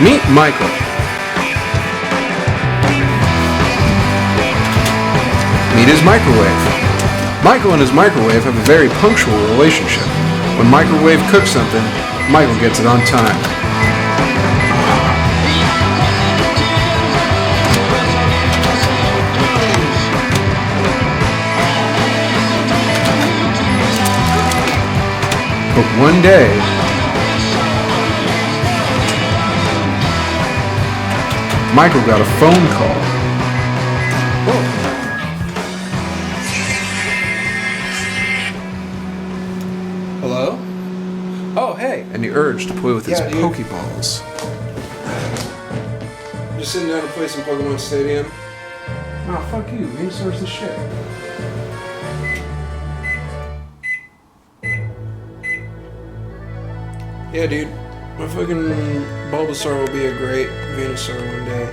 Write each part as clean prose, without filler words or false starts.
Meet Michael. Meet his microwave. Michael and his microwave have a very punctual relationship. When Microwave cooks something, Michael gets it on time. But one day, Michael got a phone call. Hello? Oh, hey. And the urge to play with his Pokeballs. Just sitting down to play some Pokemon Stadium. Oh, fuck you. You source the shit. Yeah, dude. My fucking Bulbasaur will be a great Venusaur one day.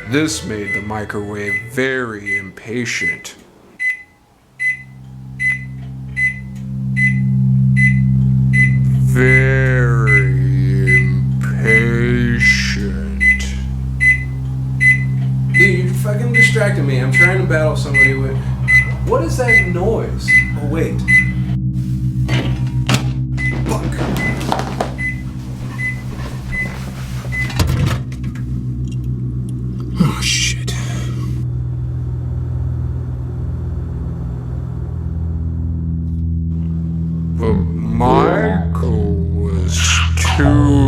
This made the microwave very impatient. Very impatient. Dude, you fucking distracted me. I'm trying to battle somebody with... What is that noise? Oh, wait. Fuck. Oh, shit. But Michael was too